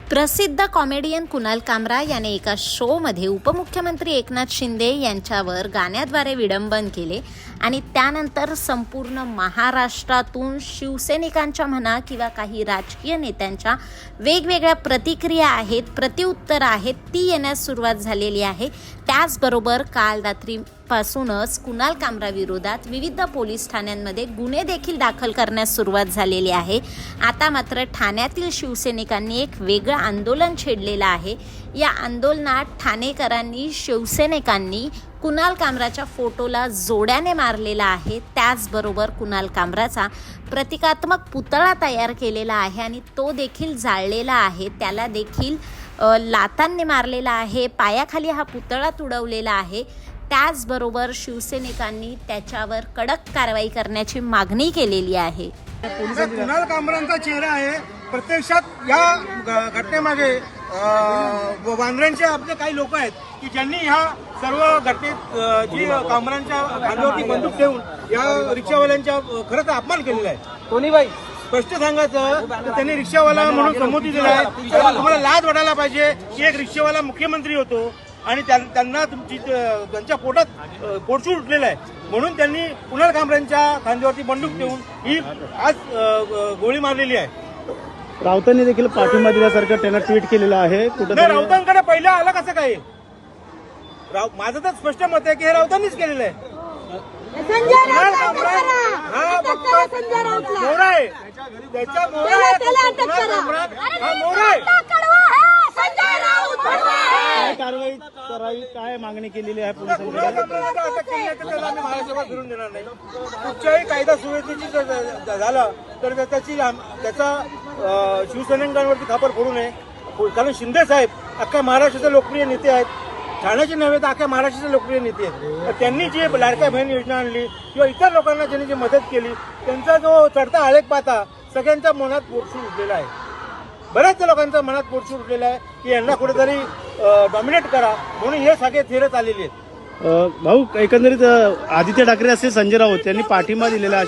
प्रसिद्ध कॉमेडियन कुणाल कामरा याने एका शोमध्ये उपमुख्यमंत्री एकनाथ शिंदे यांच्यावर गाण्याद्वारे विडंबन केले आणि त्यानंतर संपूर्ण महाराष्ट्रातून शिवसैनिकांच्या म्हणा किंवा काही राजकीय नेत्यांच्या वेगवेगळ्या प्रतिक्रिया आहेत, प्रत्युत्तर आहेत, ती येण्यास सुरुवात झालेली आहे। त्याचबरोबर काल रात्रीपासूनच कुणाल कामरा विरोधात विविध पोलीस ठाण्यांमध्ये गुन्हे देखील दाखल करण्यास सुरुवात झालेली आहे। आता मात्र ठाण्यातील शिवसैनिकांनी एक वेगळं आंदोलन छेडलेलं आहे। या आंदोलनात ठाणेकरांनी शिवसैनिकांनी कुणाल कामराच्या फोटोला जोड्याने मारलेला आहे। त्याचबरोबर कुणाल कामराचा प्रतिकात्मक पुतळा तयार केलेला आहे आणि तो देखील जाळलेला आहे। त्याला देखील लातांनी मारलेला आहे, पायाखाली हा पुतळा तुडवलेला आहे। त्याचबरोबर शिवसैनिकांनी त्याच्यावर कडक कारवाई करण्याची मागणी केलेली आहे। कुणाल कामरांचा चेहरा आहे। प्रत्यक्षात या घटनेमागे वांद्र्यांचे आपले काही लोक आहेत की ज्यांनी ह्या सर्व घटनेत जी कामरांच्या खांद्यावरती बंदूक ठेवून या रिक्षावाल्यांच्या खरं तर अपमान केलेला आहे। कोणी बाई स्पष्ट सांगायचं तर त्यांनी रिक्षावाला म्हणून संबोधित दिला आहे। तुम्हाला लाज वाटायला पाहिजे की एक रिक्षावाला मुख्यमंत्री होतो आणि त्यांना त्यांच्या पोटात पोटसूळ उठलेलं आहे म्हणून त्यांनी कुणाल कामरांच्या खांद्यावरती बंदूक ठेवून ही आज गोळी मारलेली आहे। राऊतांनी देखील पाठिंबा दिल्यासारखं त्यांना ट्विट केलेलं आहे। कुठे राऊतांकडे पहिलं आलं कसं काय? माझं तर स्पष्ट मत आहे की हे राऊतांनीच केलेलं आहे। कुणाल कामरा हा फक्त मोरा आहे, त्याच्या मोरा आहे, कुणाल कामरा हा मोरा आहे। काय कारवाई करावी, काय मागणी केलेली आहे कुणाल पोलिसांकडे? कामराला अटक केली आहे तर त्याला आम्ही महाराष्ट्रात फिरून देणार नाही। कुठच्याही कायदा सुव्यवस्थेची झाला तर त्याचा शिवसैनिकांवरती खापर फोडू नये। कारण शिंदे साहेब अख्ख्या महाराष्ट्राचे लोकप्रिय नेते आहेत, ठाण्याचे नव्हे तर अख्ख्या महाराष्ट्राचे लोकप्रिय नेते आहेत। तर त्यांनी जी लाडक्या बहीण योजना आणली किंवा इतर लोकांना ज्यांनी जी मदत केली त्यांचा जो चढता आळेक पाहता सगळ्यांच्या मनात पोटसूळ उठलेला आहे। बऱ्याचशा लोकांच्या मनात पोटसूळ उठलेला आहे की यांना कुठेतरी डॉमिनेट करा म्हणून हे सगळे थेरत आलेले आहेत। भाऊ, एकंदरीत आदित्य ठाकरे असे संजय राऊत यांनी पाठिंबा दिलेला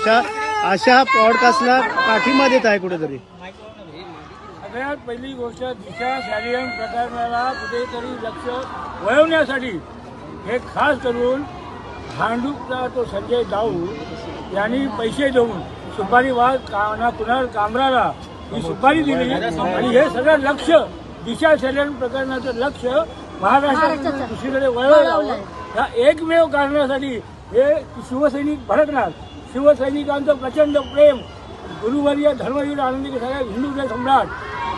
अशा पॉडकास्टला पाठिंबा देत आहे कुठेतरी। सगळ्यात पहिली गोष्ट दिशा शालीन प्रकरणाला कुठेतरी लक्ष वळवण्यासाठी हे खास करून भांडूपचा तो संजय राऊत यांनी पैसे देऊन सुपारी वाघ कुणाल कामराला ही सुपारी दिली आणि हे सगळं लक्ष दिशा शालीन प्रकरणाचं लक्ष महाराष्ट्रात दुसरीकडे वळवलं। या एकमेव कारणासाठी हे शिवसैनिक भडकणार। शिवसैनिकांचं प्रचंड प्रेम, गुरुवर्य धर्मवीर आनंदी सगळ्या हिंदूचे सम्राट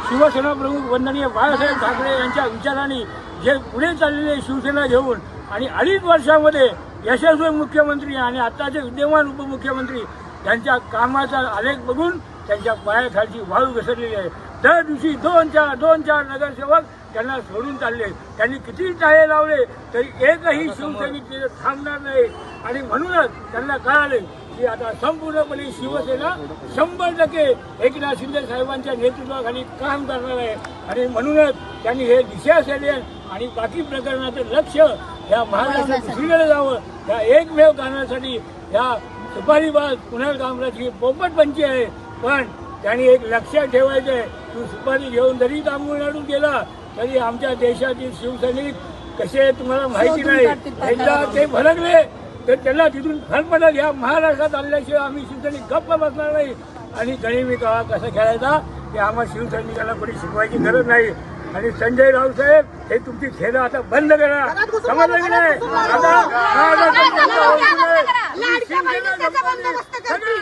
शिवसेना प्रमुख वंदनीय बाळासाहेब ठाकरे यांच्या विचारांनी जे पुढे चाललेले शिवसेना घेऊन आणि 2.5 वर्षामध्ये यशस्वी मुख्यमंत्री आणि आत्ताचे विद्यमान उपमुख्यमंत्री यांच्या कामाचा आलेख बघून त्यांच्या पायाखालची वाळू घसरलेली आहे। दर दिवशी दोन चार नगरसेवक त्यांना सोडून चालले। त्यांनी किती टाळे लावले तरी एकही शिवसैनिक तिथे थांबणार नाही आणि म्हणूनच त्यांना कळाले की आता संपूर्णपणे शिवसेना 100% एकनाथ शिंदे साहेबांच्या नेतृत्वाखाली काम करणार आहे आणि म्हणूनच त्यांनी हे दिशा शालीन आणि बाकी प्रकरणाचं लक्ष या महाराष्ट्रात दुसरीकडे जावं या एकमेव कारणासाठी या सुपारीबाज कुणाल कामराची पोपटपंची आहे। पण त्यांनी एक लक्षात ठेवायचं आहे, तू सुपारी घेऊन जरी तामिळनाडूत गेला तरी आमच्या देशातील शिवसैनिक कसे तुम्हाला माहिती नाही। एकदा ते भडकले तर त्यांना तिथून फरफटत या महाराष्ट्रात आल्याशिवाय आम्ही शिवसैनिक गप्प बसणार नाही आणि गणिमी काळा कसा खेळायचा ते आम्हाला शिवसैनिकांना कोणी शिकवायची गरज नाही। आणि संजय राऊत साहेब हे तुमची खेळं आता बंद करा, समजलं की नाही?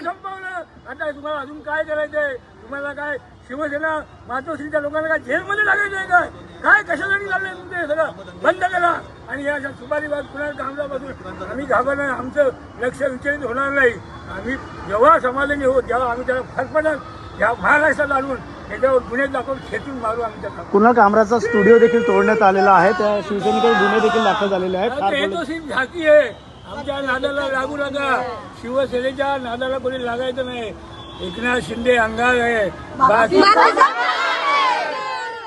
संपवलं। आता तुम्हाला अजून काय करायचंय? तुम्हाला काय शिवसेना मातोश्रीच्या लोकांना काय जेलमध्ये लागायचंय काय? काय कशासाठी चाललंय तुमचे? सगळं बंद करा आणि या सुपारीबाज कुणाल कामरापासून आम्ही घाबरणार, आमचं लक्ष विचलित होणार नाही। आम्ही जेव्हा समाधानी होत जेव्हा आम्ही त्याला फरफटत या महाराष्ट्रात आणून त्याच्यावर गुन्हे दाखवून खेचून मारू आम्ही त्याला। कुणाल कामराचा स्टुडिओ देखील तोडण्यात आलेला आहे, त्या शिवसैनिकांवर गुन्हे देखील दाखल झालेले आहेत। हे तो सिर्फ झाकी आहे, आमच्या नादाला लागू नका। शिवसेनेच्या नादाला कोणी लागायचं नाही। एकनाथ शिंदे अंगार आहे, बाकी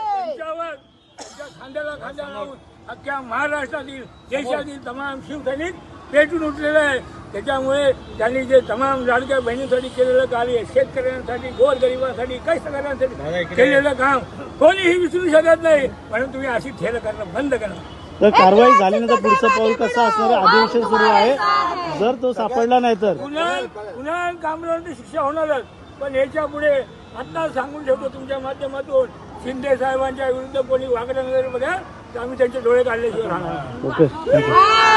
त्यांच्यावर त्यांच्या खांद्याला खांदा लावून अख्ख्या महाराष्ट्रातील देशातील तमाम शिवसैनिक पेटून उठलेले आहे। त्याच्यामुळे त्यांनी जे तमाम लाडक्या बहिणींसाठी केलेलं कार्य, शेतकऱ्यांसाठी, गोरगरिबांसाठी, कष्टकऱ्यांसाठी केलेलं काम कोणीही विसरू शकत नाही. म्हणून तुम्ही अशी ठेल करणं बंद करा. तर कारवाई झाल्यानंतर पुढचं पाऊल कसं असणार आहे? अधिवेशन सुरू आहे, जर तो सापडला नाही तर पुन्हा कामगारांची शिक्षा होणारच. पण याच्या पुढे आता सांगून ठेवतो तुमच्या माध्यमातून, शिंदे साहेबांच्या विरुद्ध कोणी वागणं वगैरे बघा तर आम्ही त्यांचे डोळे काढल्याशिवाय राहणार. Okay, thank you.